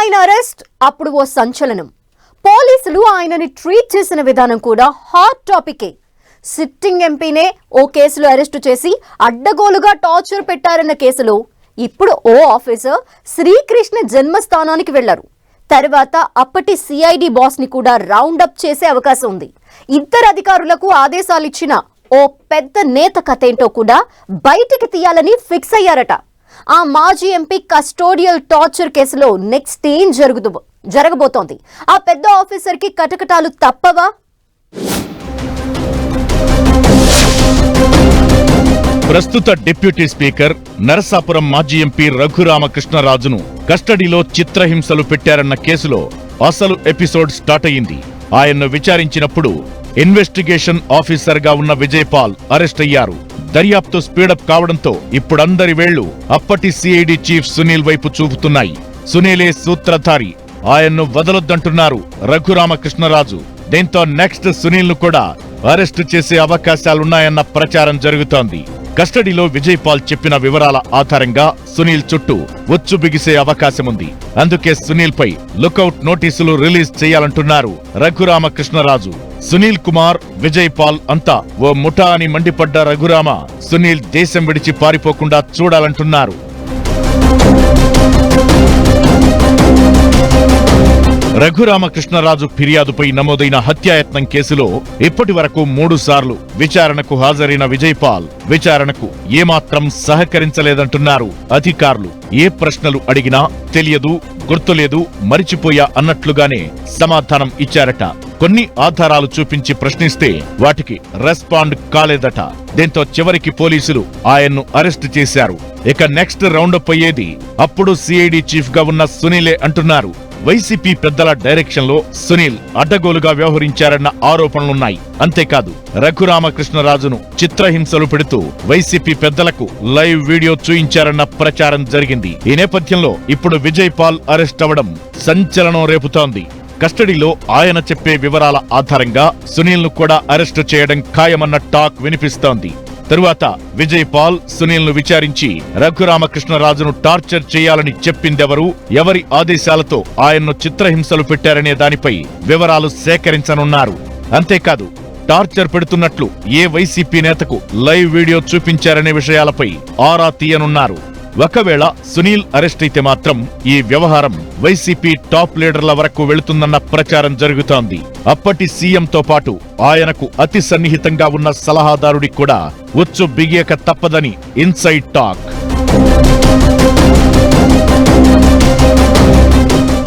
ఆయన అరెస్ట్ అప్పుడు ఓ సంచలనం. పోలీసులు ఆయనని ట్రీట్ చేసిన విధానం కూడా హాట్ టాపికే. సిట్టింగ్ ఎంపీనే ఓ కేసులో అరెస్టు చేసి అడ్డగోలుగా టార్చర్ పెట్టారన్న కేసులో ఇప్పుడు ఓ ఆఫీసర్ శ్రీకృష్ణ జన్మస్థానానికి వెళ్లారు. తర్వాత అప్పటి సిఐడి బాస్ ని కూడా రౌండ్ అప్ చేసే అవకాశం ఉంది. ఇద్దరు అధికారులకు ఆదేశాలు ఇచ్చిన ఓ పెద్ద నేత కథేంటో కూడా బయటికి తీయాలని ఫిక్స్ అయ్యారట. ఆ మాజీ ఎంపీ కస్టోడియల్ టార్చర్ కేసులో నెక్స్ట్ ఏం జరగబోతోంది? ఆ పెద్ద ఆఫీసర్ కి కటకటాలు తప్పవా? ప్రస్తుత డిప్యూటీ స్పీకర్ నరసాపురం మాజీ ఎంపీ రఘురామకృష్ణరాజును కస్టడీలో చిత్రహింసలు పెట్టారన్న కేసులో అసలు ఎపిసోడ్ స్టార్ట్ అయింది. ఆయన్ను విచారించినప్పుడు ఇన్వెస్టిగేషన్ ఆఫీసర్ గా ఉన్న విజయపాల్ అరెస్ట్ అయ్యారు. దర్యాప్తు స్పీడప్ కావడంతో ఇప్పుడందరి వేళ్లు అప్పటి సిఐడి చీఫ్ సునీల్ వైపు చూపుతున్నాయి. సునీలే సూత్రధారి, ఆయన్ను వదలొద్దంటున్నారు రఘురామకృష్ణరాజు. దీంతో నెక్స్ట్ సునీల్ ను కూడా అరెస్టు చేసే అవకాశాలున్నాయన్న ప్రచారం జరుగుతోంది. కస్టడీలో విజయపాల్ చెప్పిన వివరాల ఆధారంగా సునీల్ చుట్టూ ఉచ్చు బిగిసే అవకాశముంది. అందుకే సునీల్ పై లుకౌట్ నోటీసులు రిలీజ్ చేయాలంటున్నారు రఘురామకృష్ణరాజు. సునీల్ కుమార్, విజయపాల్ అంతా ఓ ముఠా అని మండిపడ్డ రఘురామ సునీల్ దేశం విడిచి పారిపోకుండా చూడాలంటున్నారు. రఘురామకృష్ణరాజు ఫిర్యాదుపై నమోదైన హత్యాయత్నం కేసులో ఇప్పటి వరకు 3 సార్లు విచారణకు హాజరైన విజయపాల్ విచారణకు ఏమాత్రం సహకరించలేదంటున్నారు అధికారులు. ఏ ప్రశ్నలు అడిగినా తెలియదు, గుర్తులేదు, మరిచిపోయా అన్నట్లుగానే సమాధానం ఇచ్చారట. కొన్ని ఆధారాలు చూపించి ప్రశ్నిస్తే వాటికి రెస్పాండ్ కాలేదట. దీంతో చివరికి పోలీసులు ఆయన్ను అరెస్టు చేశారు. ఇక నెక్స్ట్ రౌండప్ అయ్యేది అప్పుడు సిఐడి చీఫ్ గా ఉన్న సునీలే అంటున్నారు. వైసీపీ పెద్దల డైరెక్షన్ లో సునీల్ అడ్డగోలుగా వ్యవహరించారన్న ఆరోపణలున్నాయి. అంతేకాదు రఘురామకృష్ణరాజును చిత్రహింసలు పెడుతూ వైసీపీ పెద్దలకు లైవ్ వీడియో చూయించారన్న ప్రచారం జరిగింది. ఈ నేపథ్యంలో ఇప్పుడు విజయపాల్ అరెస్ట్ అవ్వడం సంచలనం రేపుతోంది. కస్టడీలో ఆయన చెప్పే వివరాల ఆధారంగా సునీల్ ను కూడా అరెస్టు చేయడం ఖాయమన్న టాక్ వినిపిస్తోంది. తరువాత విజయపాల్ సునీల్ ను విచారించి రఘురామకృష్ణరాజును టార్చర్ చేయాలని చెప్పిందెవరు, ఎవరి ఆదేశాలతో ఆయన్ను చిత్రహింసలు పెట్టారనే దానిపై వివరాలు సేకరించనున్నారు. అంతేకాదు టార్చర్ పెడుతున్నట్లు ఏ వైసీపీ నేతకు లైవ్ వీడియో చూపించారనే విషయాలపై ఆరా తీయనున్నారు. ఒకవేళ సునీల్ అరెస్ట్ అయితే మాత్రం ఈ వ్యవహారం వైసీపీ టాప్ లీడర్ల వరకు వెళుతుందన్న ప్రచారం జరుగుతోంది. అప్పటి సీఎంతో పాటు ఆయనకు అతి సన్నిహితంగా ఉన్న సలహాదారుడికి కూడా ఉచ్చు బిగియక తప్పదని ఇన్సైడ్ టాక్.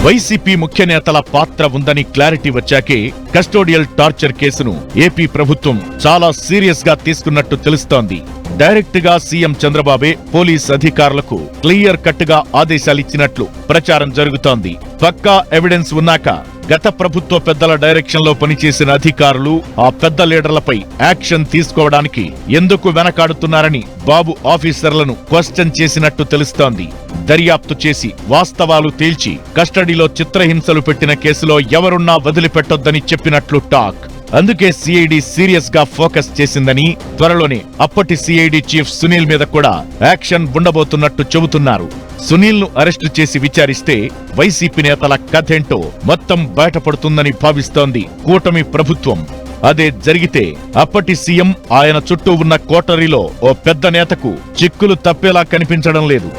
వైసీపీ ముఖ్య నేతల పాత్ర ఉందని క్లారిటీ వచ్చాకే కస్టోడియల్ టార్చర్ కేసును ఏపీ ప్రభుత్వం చాలా సీరియస్ గా తీసుకున్నట్టు తెలుస్తోంది. డైరెక్ట్ గా సీఎం చంద్రబాబే పోలీస్ అధికారులకు క్లియర్ కట్ గా ఆదేశాలిచ్చినట్లు ప్రచారం జరుగుతోంది. పక్కా ఎవిడెన్స్ ఉన్నాక గత ప్రభుత్వ పెద్దల డైరెక్షన్ లో పనిచేసిన అధికారులు ఆ పెద్ద లీడర్లపై యాక్షన్ తీసుకోవడానికి ఎందుకు వెనకాడుతున్నారని బాబు ఆఫీసర్లను క్వశ్చన్ చేసినట్టు తెలుస్తోంది. దర్యాప్తు చేసి వాస్తవాలు తేల్చి కస్టడీలో చిత్రహింసలు పెట్టిన కేసులో ఎవరున్నా వదిలిపెట్టొద్దని చెప్పినట్లు టాక్. అందుకే సిఐడి సీరియస్ గా ఫోకస్ చేసిందని, త్వరలోనే అప్పటి సిఐడి చీఫ్ సునీల్ మీద కూడా యాక్షన్ ఉండబోతున్నట్టు చెబుతున్నారు. సునీల్ ను అరెస్టు చేసి విచారిస్తే వైసీపీ నేతల కథేంటో మొత్తం బయటపడుతుందని భావిస్తోంది కూటమి ప్రభుత్వం. అదే జరిగితే అప్పటి సీఎం, ఆయన చుట్టూ ఉన్న కోటరీలో ఓ పెద్ద నేతకు చిక్కులు తప్పేలా కనిపించడం లేదు.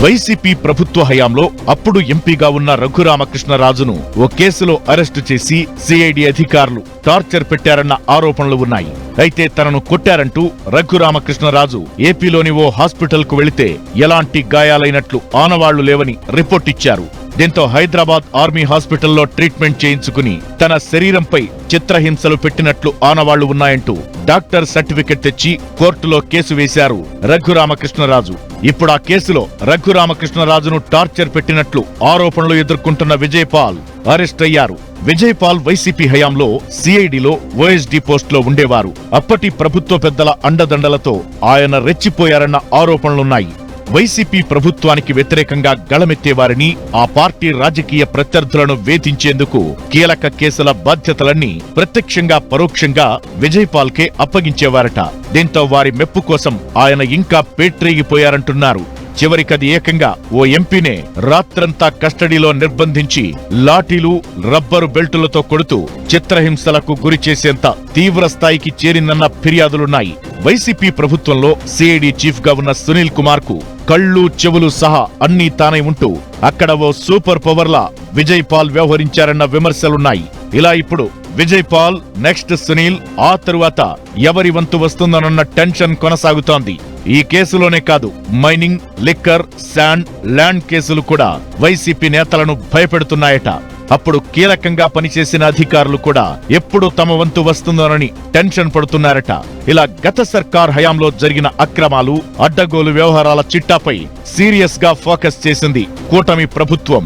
వైసీపీ ప్రభుత్వ హయాంలో అప్పుడు ఎంపీగా ఉన్న రఘురామకృష్ణరాజును ఓ కేసులో అరెస్టు చేసి సిఐడి అధికారులు టార్చర్ పెట్టారన్న ఆరోపణలు ఉన్నాయి. అయితే తనను కొట్టారంటూ రఘురామకృష్ణరాజు ఏపీలోని ఓ హాస్పిటల్ కు వెళితే ఎలాంటి గాయాలైనట్లు ఆనవాళ్లు లేవని రిపోర్ట్ ఇచ్చారు. దీంతో హైదరాబాద్ ఆర్మీ హాస్పిటల్లో ట్రీట్మెంట్ చేయించుకుని తన శరీరంపై చిత్రహింసలు పెట్టినట్లు ఆనవాళ్లు ఉన్నాయంటూ డాక్టర్ సర్టిఫికెట్ తెచ్చి కోర్టులో కేసు వేశారు రఘురామకృష్ణరాజు. ఇప్పుడు ఆ కేసులో రఘురామకృష్ణరాజును టార్చర్ పెట్టినట్లు ఆరోపణలు ఎదుర్కొంటున్న విజయపాల్ అరెస్ట్ అయ్యారు. విజయపాల్ వైసీపీ హయాంలో సిఐడిలో ఓఎస్డీ పోస్టులో ఉండేవారు. అప్పటి ప్రభుత్వ పెద్దల అండదండలతో ఆయన రెచ్చిపోయారన్న ఆరోపణలున్నాయి. వైసీపీ ప్రభుత్వానికి వ్యతిరేకంగా గళమెత్తేవారిని, ఆ పార్టీ రాజకీయ ప్రత్యర్థులను వేధించేందుకు కీలక కేసుల బాధ్యతలన్నీ ప్రత్యక్షంగా పరోక్షంగా విజయపాల్కే అప్పగించేవారట. దీంతో వారి మెప్పు కోసం ఆయన ఇంకా పేట్రేగిపోయారంటున్నారు. చివరికది ఏకంగా ఓ ఎంపీనే రాత్రంతా కస్టడీలో నిర్బంధించి లాఠీలు రబ్బరు బెల్టులతో కొడుతూ చిత్రహింసలకు గురి చేసేంత తీవ్ర స్థాయికి చేరిందన్న ఫిర్యాదులున్నాయి. వైసీపీ ప్రభుత్వంలో సిఐడి చీఫ్ గా ఉన్న సునీల్ కుమార్ కు కళ్ళు చెవులు సహా అన్నీ తానై ఉంటూ అక్కడ ఓ సూపర్ పవర్లా విజయ్ పాల్ వ్యవహరించారన్న విమర్శలున్నాయి. ఇలా ఇప్పుడు విజయ్ పాల్, నెక్స్ట్ సునీల్, ఆ తరువాత ఎవరి వంతు వస్తుందనన్న టెన్షన్ కొనసాగుతోంది. ఈ కేసులోనే కాదు, మైనింగ్, లిక్కర్, శాండ్, ల్యాండ్ కేసులు కూడా వైసీపీ నేతలను భయపెడుతున్నాయట. అప్పుడు కీలకంగా పనిచేసిన అధికారులు కూడా ఎప్పుడు తమ వంతు వస్తుందోనని టెన్షన్ పడుతున్నారట. ఇలా గత సర్కార్ హయాంలో జరిగిన అక్రమాలు, అడ్డగోలు వ్యవహారాల చిట్టాపై సీరియస్ గా ఫోకస్ చేసింది కూటమి ప్రభుత్వం.